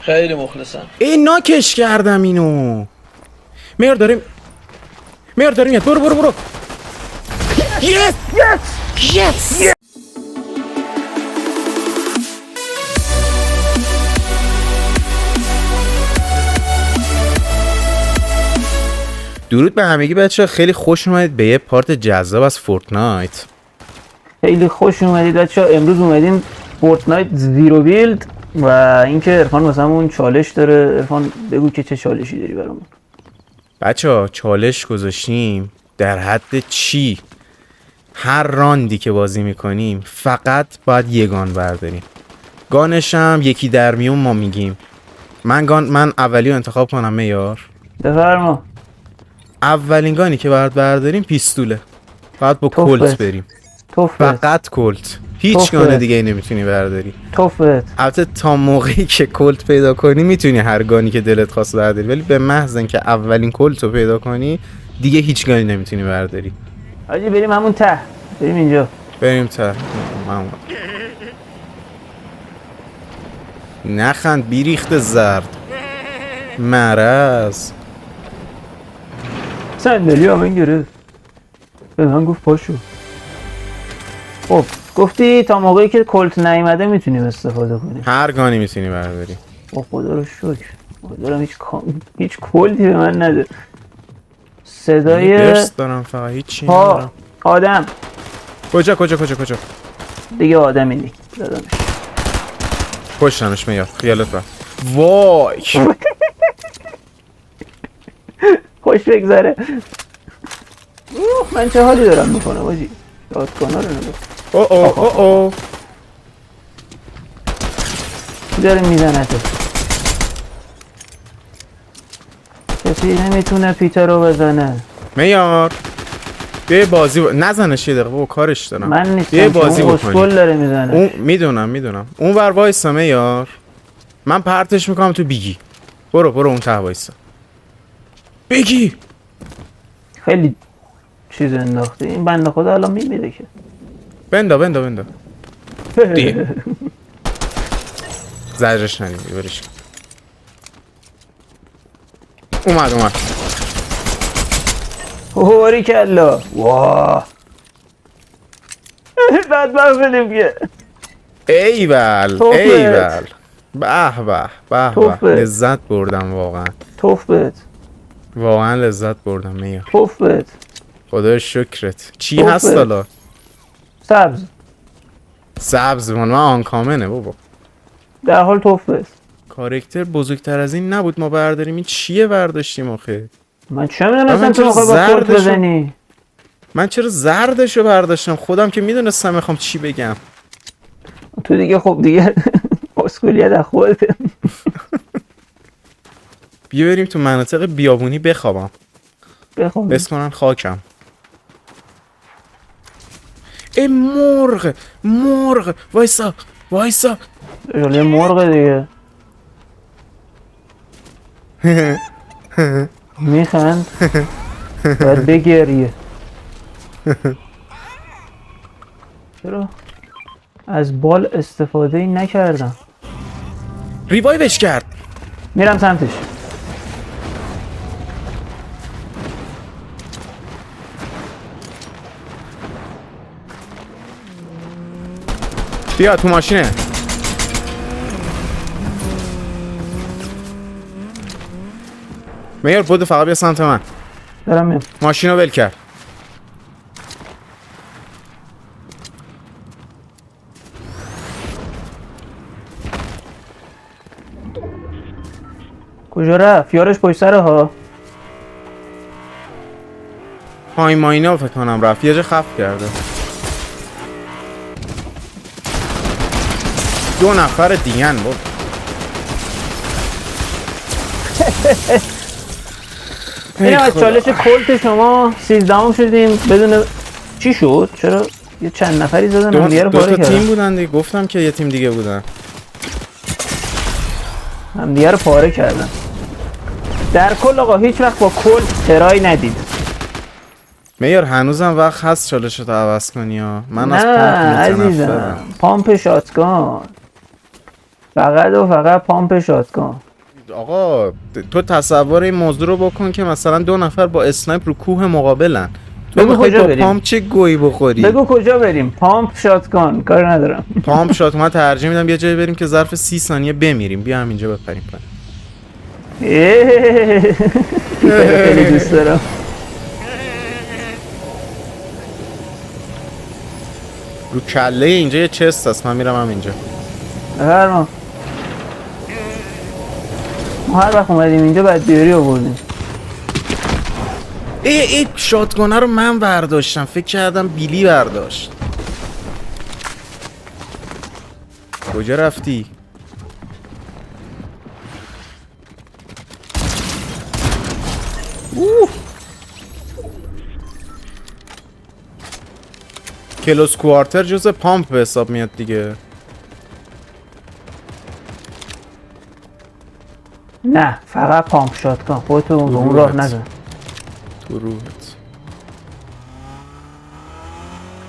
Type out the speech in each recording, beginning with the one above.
خیلی مخلصم. این ناکش کردم اینو. میار داریم میاد. برو یس درود به همگی بچه، خیلی خوش اومدید به یه پارت جذاب از فورتنایت. خیلی خوش اومدید بچه ها. امروز اومدیم فورتنایت زیرو بیلد و اینکه عرفان واسمون چالش داره. عرفان بگو که چه چالشی داری برامون. بچه ها چالش گذاشتیم در حد چی؟ هر راندی که بازی میکنیم فقط باید یه گان برداریم. گانش هم یکی در میون ما میگیم. من اولی رو انتخاب کنم میار. بفرما. اولین گانی که باید برداریم پیستوله. باید با توفت. کلت بریم. توفت. فقط کلت. هیچ توفت. گان دیگه نمیتونی برداری. توفت. البته تا موقعی که کلت پیدا کنی میتونی هر گانی که دلت خواست برداری، ولی به محض اینکه اولین کلت رو پیدا کنی دیگه هیچ گانی نمیتونی برداری. حاجی بریم همون ته. بریم اینجا. بریم تا نخند بیریخت زرد مرز. صندلی ها من گرفت. به من گفت پاشو. خب گفتی تا موقعی که کلت نیومده میتونیم استفاده کنیم. هر گانی میتونی برداری. خب خدا رو شکر. دارم هیچ کلتی به من نده. صدای برست دارم فقط هیچی ها ندارم. آدم. کجا دیگه آدمی نی زدمش. پشتمش میاد خیالت بر. وای خوش بگذره. من چه حالی دارم میکنم آجی. دادگانا رو نگاه. او داره میزنه تو. کسی نمیتونه پیتر رو بزنه. میار بیا بازی نزنش یه دقیقه بابا کارش دارم. من نیستم بیا که بازی اون بکنیم. اسکول داره میزنه. اون میدونم اون ور وایسا میار. من پرتش میکنم تو بیگی. برو اون ته وایسا. بیگی خیلی چیز انداخته این بنده خدا الان میمیره که. بندا دیگه زجرش ندیم برش. اومد هوری کلا. واه بدبخت بدیم که. ایول به لذت بردم واقعا لذت بردم میار. توفت. خدای شکرت. چی هست حالا؟ سبز من آن کامنه بابا. در حال توفت. کاراکتر بزرگتر از این نبود ما برداریم. این چیه برداشتیم آخه؟ من چه میدونستم تو میخوای با کلت بزنی. من چرا زردشو برداشتم؟ خودم که میدونستم میخوام چی بگم. تو دیگه خب دیگه مسئولیت از خودت. بیا بریم تو مناطق بیابونی بخوابم. بس کنن خاکم. ای مرغ وایسا جلوی مرغ دیگه. میخند باید بگریه. چرا از بال استفاده ای نکردم؟ ریوایوش کرد. میرم سمتش. بیا تو ماشینه. میار بودو فقط بیا سمت من. دارم میام. ماشین رو ول کرد. کجا رفت؟ یارش پشت سره ها. پای ماینا فکر کنم رفت. یه جا خفت کرده. 2 نفر دیگن بود. اینم از چالش کلت شما 13 شدیم بدون چی شد؟ چرا یه چند نفری زدن هم دیگه رو پاره کردن. 2 تا تیم بودن دیگه. گفتم که یه تیم دیگه بودن. هم دیگه رو پاره کردن. در کل آقا هیچ وقت با کلت ترای ندید. میار هنوزم وقت هست چالشتو عوض کنی ها. من از نه پامپ عزیزم. پامپ شاتگان فقط و فقط پامپ شاتگان. آقا تو تصور این موضوع رو بکن که مثلا 2 نفر با اسنایپ رو کوه مقابلن، تو بگو میخوای کجا با بریم؟ پامپ چه گویی بخوری؟ بگو کجا بریم؟ پامپ شاتگان کار ندارم. پامپ شات من ترجیح میدم یه جایی بریم که ظرف 30 ثانیه بمیریم. بیا هم اینجا بپریم پایین. خیلی دوست دارم. رو کله اینجا یه چست هست، من میرم هم اینجا. بفرما. ما هر وقت اومدیم اینجا باید بیاری آوردیم. ای شاتگانه رو من برداشتم، فکر کردم بیلی برداشت. کجا رفتی؟ کلوس کوارتر جز پامپ به حساب میاد دیگه. نه فقط پامپ شاتگان. خودتو به اون راه نزن. تو روحت.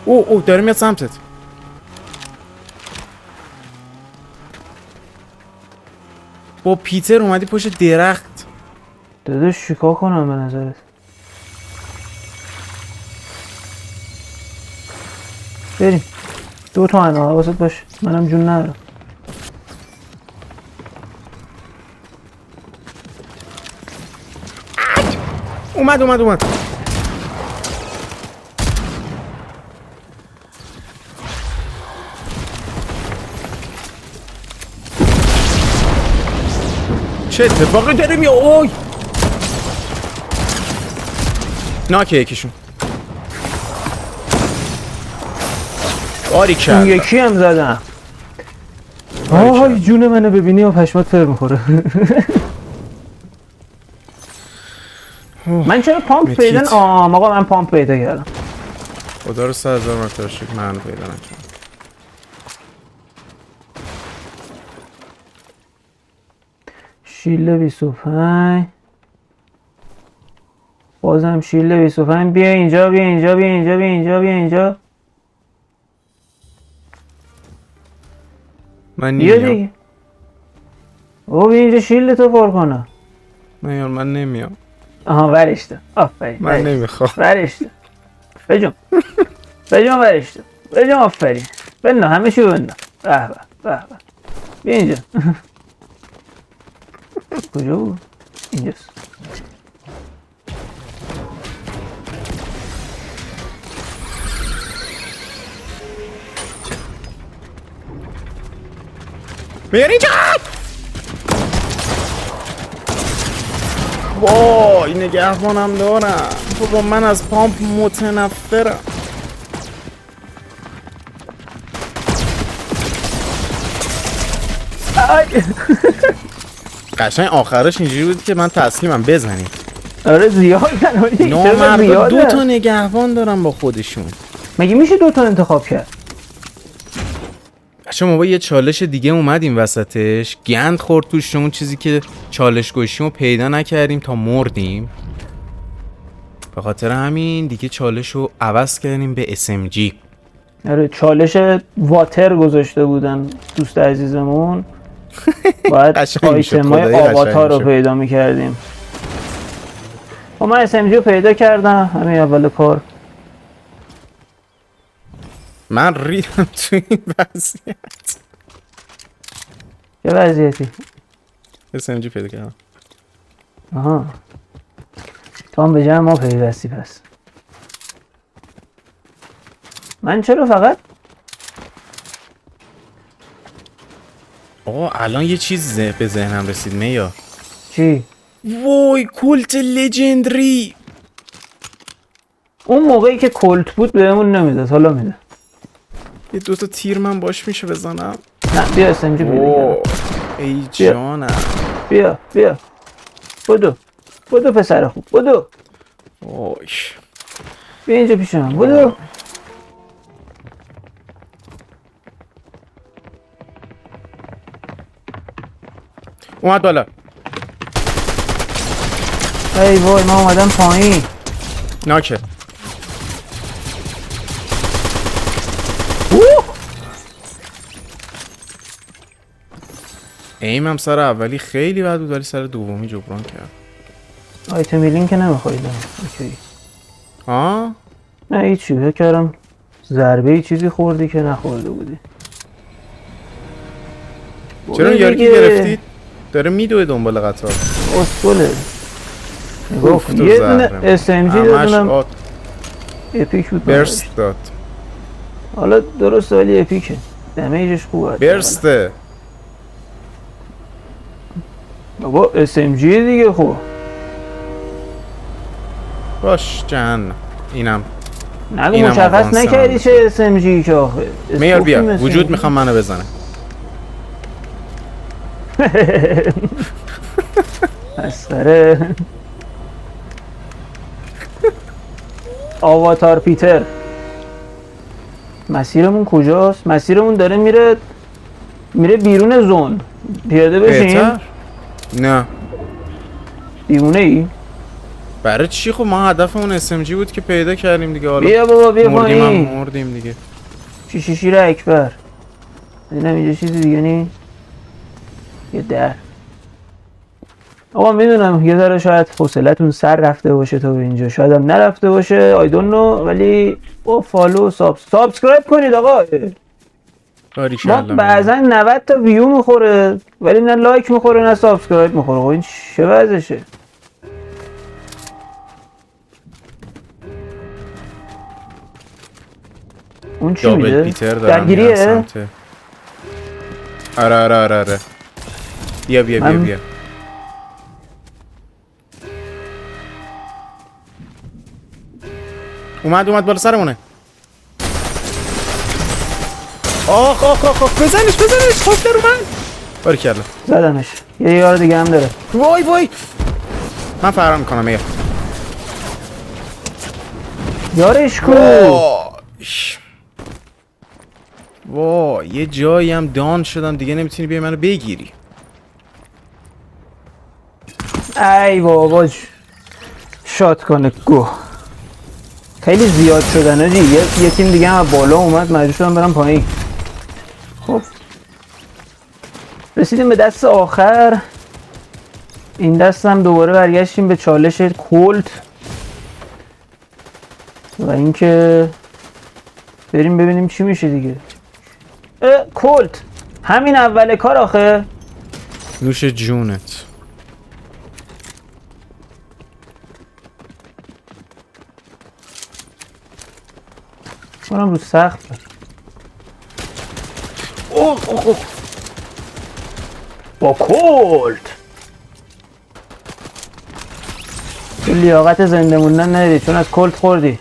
او داره میاد سمتت. با پیتر اومدی پشت درخت. داداش چیکار کنم به نظرت؟ بریم. 2 تا هنو حواست باشه، منم جون ندارم. اومد. چه اتفاقی داره میاد؟ اوی ناکه یکیشون. باری اون کرد. یکی هم زدم. آهای جون منو ببینی و پشمات فر میخوره. من چرا پامپ پیدا آقا من پامپ پیدا کردم. خدا رو 100,000 مرتبه شکر من پیدا نکردم. شیله 25 بازم شیله 25. بیا اینجا من بیا نمیام. دیگه. او بیا اینجا شیله تو پر کنه. من نمیام. آها ورشته. آفرین. من نمیخوام. ورشته. بجام ورشته. بجام آفرین. بنا همه چی بنا. به بیا اینجا. کجا بود؟ اینجاست. میاری اینجا. وای نگهبانم دارم. بابا من از پامپ متنفرم. قشنگ آخرش اینجوری بود که من تسلیمم بزنید. آره زیادن. نامردا 2 تا نگهبان دارم با خودشون. مگه میشه 2 تا انتخاب کرد؟ بچه ما با یه چالش دیگه اومدیم وسطش، گند خورد توش، اون چیزی که چالش گوشیمو پیدا نکردیم تا مردیم. به خاطر همین دیگه چالش رو عوض کردیم به SMG. آره چالش واتر گذاشته بودن دوست عزیزمون. باید آیتمای آواتار رو پیدا میکردیم. و من SMG رو پیدا کردم همین اول کار. من ریدم تو این وضعیت. چه وضعیتی؟ SMG پیدا کردم. آها تو هم به جمع ما پیوستی پس. من چرا فقط آقا الان یه چیز به ذهنم رسید میا. چی؟ وای کولت لژندری. اون موقعی که کلت بود بهمون نمیداد، حالا میده. یه 2 تا تیر من باش میشه بزنم. نه بیا SMG پیدا کردم. ای جانم. بیا بدو پسر خوب بدو. وای بیا اینجا پیش من بدو. اومد بالا. ای وای ما اومدم پایین. ناکه. ایمم سر اولی خیلی بد بود ولی سر دومی جبران کرد. آیتم هیلینگ که نمیخوایدم. اوکی. ها؟ نه هیچی، فکر کردم ضربه ای چیزی خوردی که نخورده بودی. چرا یارو که گرفتید داره میدوه دنبال قطار. اسکوله. نگاه کن یه دونه SMG دادونم اپیک بود. برست داد. حالا درست ولی اپیکه. دمیجش خوبه. برسته. بابا SMG دیگه خوب. باش جهنم. اینم نگو مشخص نکردی چه SMG که آخه. میار بیا وجود میخوام منو بزنه. مسخره. آواتار پیتر. مسیرمون کجاست؟ مسیرمون داره میره بیرون زون. پیاده بشیم؟ نه. دیوونه ای؟ برای چی؟ خب ما هدفمون SMG بود که پیدا کردیم دیگه. حالا بیا بابا بیا پایین. مردیم دیگه. شیر اکبر. دیدم اینجا چیزی دیگه نی؟ یه در. آقا میدونم یه ذره شاید حوصلتون سر رفته باشه تا به اینجا، شاید هم نرفته باشه I don't know، ولی با فالو سابسکرایب کنید آقا. ما بعضا 90 تا ویو میخوره ولی نه لایک میخوره نه سابسکرایب میخوره. این چه وضعشه؟ اون چی میده؟ درگیریه؟ آره بیا اومد بالا سرمونه. آخ بزنش خوب در اومد. باریکلا زدمش. یه یار دیگه هم داره. وای من فرار میکنم. یارش کو. وای یه جایی هم دان شدم دیگه نمیتونی بیای منو بگیری. ای بابا شات کنه گو. خیلی زیاد شدن آجی. یه تیم دیگه هم بالا اومد مجبور شدم برم پایین. خب رسیدیم به دست آخر. این دست هم دوباره برگشتیم به چالش کولت و اینکه بریم ببینیم چی میشه دیگه. کولت همین اول کار آخه. نوش جونت. منم رو سخت. اوه با کولت تو لیاقت زنده موندن نداری چون از کولت خوردی.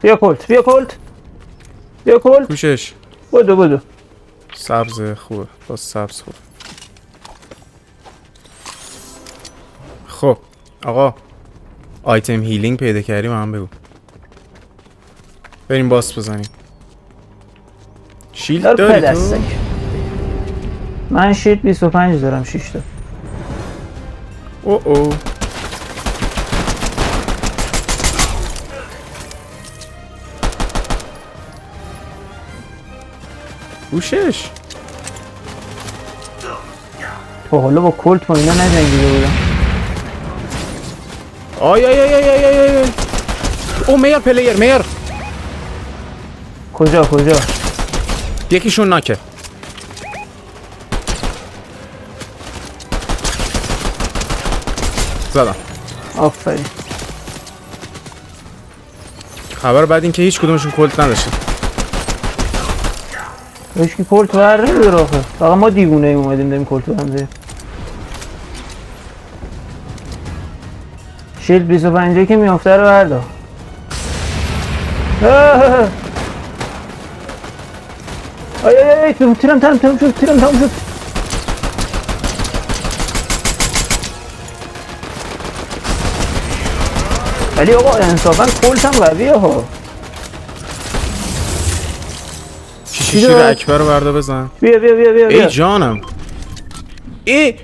بیا کولت کوشش. بدو سبز خوبه. با سبز خوبه. خب آقا آیتم هیلینگ پیدا کردیم هم بگو. بریم باس بزنیم. شیلد داری تو؟ من شیلد 25 دارم 6 تا. اوه گوشش. تو حالا با کولت با اینا نجنگیده بودم. آی او میار پلیر کجا یکیشون ناکه. زدم. آفرین. خبر بعد این که هیچ کدومشون کولت نداشتن. هیچ کی کولت ور نمیداره آخه. فقط ما دیوونه ایم اومدیم داریم کولت برم. شیلد 25 که میافته رو بردا. آی تیرم تمام شد. ولی آقا انصافا کولت هم قویه ها. شیر اکبر رو بردا بزن. بیا ای جانم. ای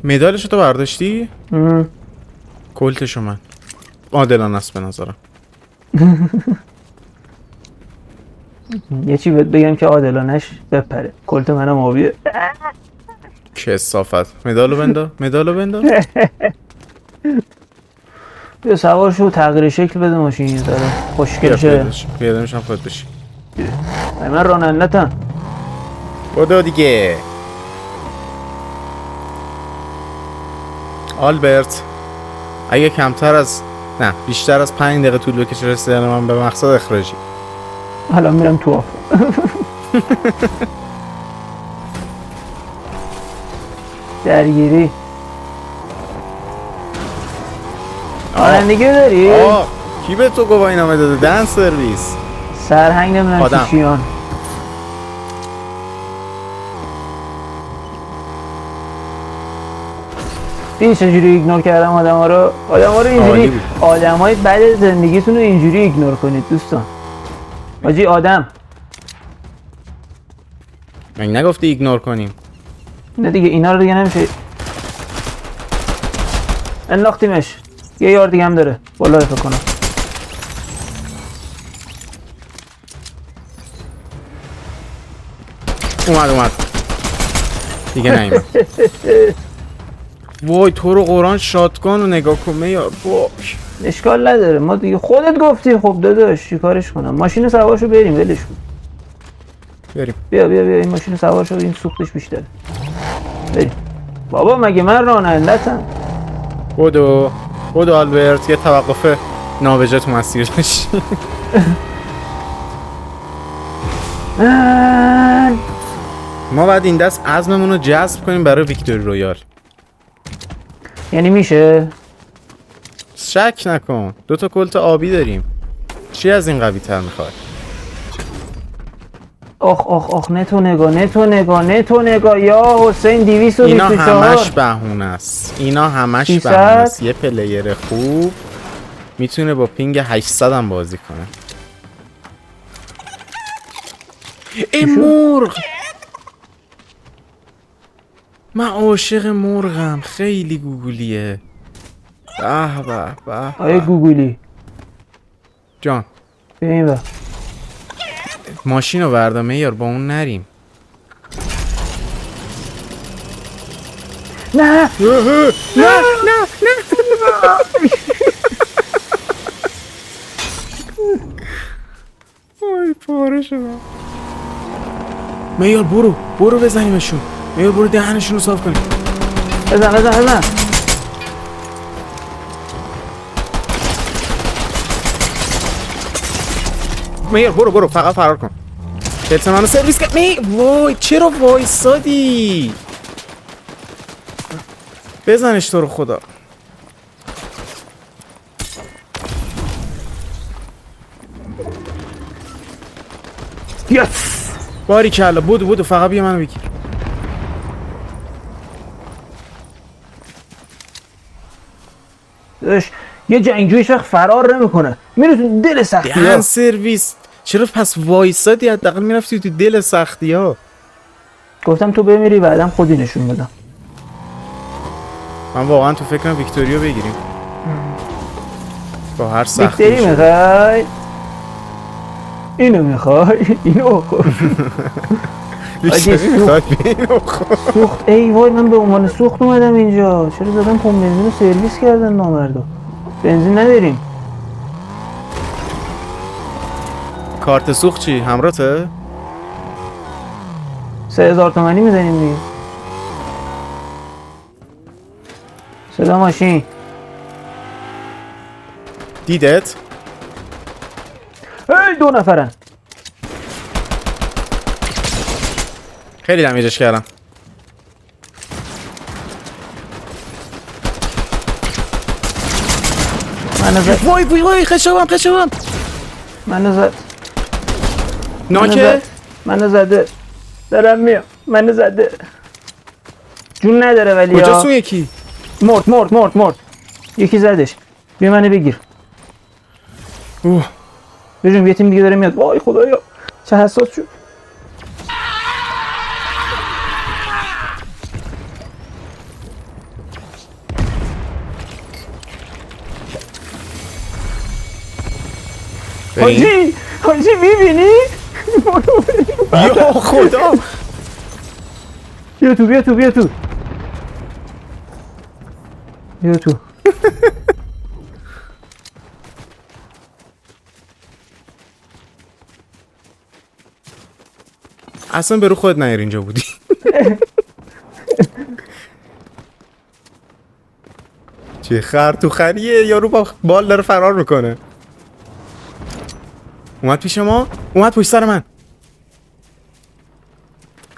مدالشو تو برداشتی؟ کولتشو من عادلانه است به نظرم. یه چی بهت بگم که عادلانش بپره. کلت منم آبیه. کثافت. مدالو بندا، مدالو بندا. بیا سوار شو، تغییر شکل بده ماشین یه ذره خوشگل شه. پیاده میشم خود بشی. من رانندتم. بدو دیگه. آلبرت اگه کمتر از نه بیشتر از 5 دقیقه طول بکشه رسیدن من به مقصد اخراجی. حالا میرم تو آف. درگیری رانندگی داری؟ کی به تو گفت اینامه داده؟ دن سرویس سرهنگ نمیدونم چیشیان. دیدی چجوری ایگنور کردم آدم ها رو اینجوری. آدم های بد زندگیتون رو اینجوری ایگنور کنید دوستان. آجی آدم من نگفتی ایگنور کنیم؟ نه دیگه اینا رو دیگه نمیشه. انداختیمش. یه یار دیگه هم داره بالا فکر کنم. اومد دیگه نیومد. وای تو رو قرآن شاتگان رو نگاه کن میار. اشکال نداره ما دیگه خودت گفتی. خب داداش چیکارش کنم؟ ماشین سوارشو بریم ولش کن. بریم. بیا این ماشین سوارشو، این سوختش بیشتره. بریم. بابا مگه من راننده‌ام؟ بدو آلبرت یه توقف نابجا تو مسیر داشتی. ما بعد این دست عزممون رو جذب کنیم برای ویکتوری رویال. یعنی میشه؟ شک نکن 2 تا کلت آبی داریم. چی از این قوی تر میخوای؟ آخ نتو نگاه یا حسین 224. اینا همش بهونه است. یه پلیر خوب میتونه با پینگ 800 هم بازی کنه. این مرغ من عاشق مرغم. خیلی گوگولیه. به آیه گوگولی جان ببین ماشین رو بردامه یار با اون نریم. نه وای پاره شدم. میار برو بزنیمشون. میار برو دهنشون رو صاف کنیم. بزن میار برو فقط فرار کن. کلت منو سرویس کرد. وای چرا وایسادی؟ بزنش تو رو خدا. یس باریکلا. بودو فقط بیا منو بگیر. یه جنگجویش وقت فرار نمیکنه میره تو دل سختی ها. سرویس چرا پس وایسادی؟ حداقل میرفتی تو دل سختی ها. گفتم تو بمیری بعدم خودی نشون بدم. من واقعا تو فکرم ویکتوریو بگیریم با هر سختی. ویکتوری میخوای؟ اینو میخوای؟ اینو بخور. سوخت. ای وای من به عنوان سوخت اومدم اینجا. چرا زدم پمپ بنزین رو سرویس کردن نامردا. بنزین نداریم. کارت سوخت چی؟ همراته؟ 3000 تومانی میزنیم دیگه. صدا ماشین دیدت؟ هی 2 نفرن. خیلی دمیجش کردم. منو زد. وای خشبم. منو زد. ناکه؟ منو زده. دارم میام. منو زده. جون نداره ولی کجاست اون یکی؟ مرد. یکی زدش. بیا منو بگیر. بجون یه تیم دیگه داره میاد. وای خدایا چه حساس شد. حاجی میبینی؟ یا خدا بیا تو بیا تو بیا تو بیا تو. اصلا برو خود نیر اینجا بودی. چه خر تو خریه، یارو با بال داره فرار میکنه. اومد پیش ما، اومد پشت سر من.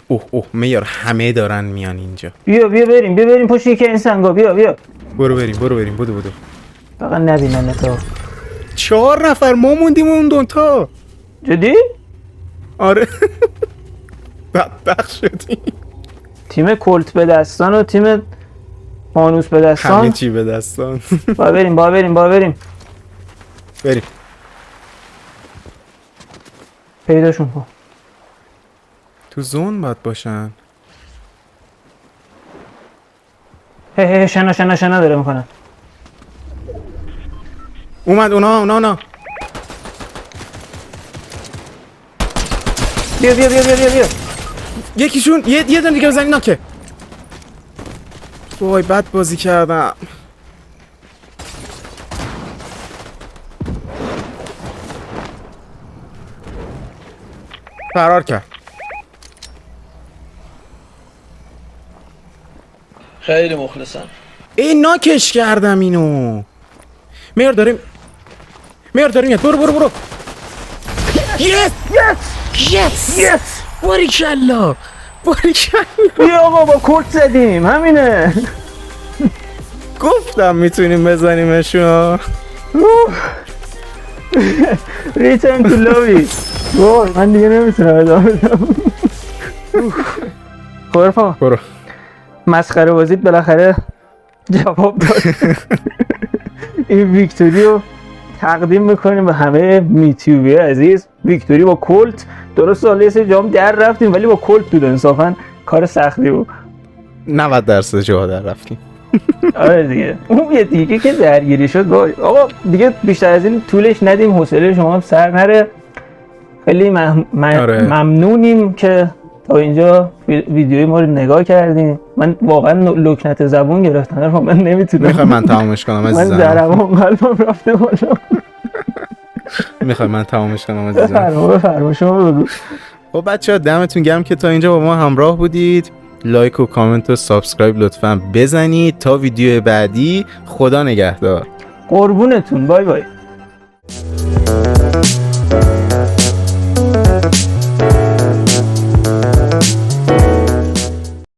اوه میار همه دارن میان اینجا. بیا بریم پشت یکی این سنگا. بیا برو بریم بودو. فقط نبینن تو. 4 نفر ما موندیم اون دونتا. جدی؟ آره. بدبخت شدیم. تیم کلت به دستان و تیم فانوس به دستان. همه چی به دستان. با بریم پیداشون کن. تو زون باید باشن. هی شنا داره میکنن. اومد اونا. بیا. یکیشون یه دونه دیگه بزنی ناکه. وای بد بازی کردم. فرار کرد. خیلی مخلصم. این ناکش کردم اینو. میار داریم میاد. برو. یس باریکلا. بیا آقا با کلت زدیم همینه. گفتم میتونیم بزنیمشون. ریترن تو لابی. وای من دیگه نمیتونم ادامه بدم. خورفا برو. مسخره بازیت بالاخره جواب داد. این ویکتوری رو تقدیم میکنیم به همه میتیوبی عزیز. ویکتوری با کلت. درست سالی سه جام در رفتیم ولی با کلت بود. انصافا کار سختی بود. 90% جا در رفتیم. آره دیگه اون یه دیگه که درگیری شد. آقا دیگه بیشتر از این طولش ندیم، حوصله شما هم سر نره. خیلی ممنونیم که تا اینجا ویدیوی ما رو نگاه کردیم. من واقعا لکنت زبون گرفتم. من نمیتونم. میخوای من تمامش کنم عزیزم؟ من درمون قلبم رفته بالا. میخوای من تمامش کنم عزیزم؟ بفرما شما بگو. خب بچه‌ها دمتون گرم که تا اینجا با ما همراه بودید. لایک و کامنت و سابسکرایب لطفاً بزنید. تا ویدیو بعدی، خدا نگهدار. قربونتون. بای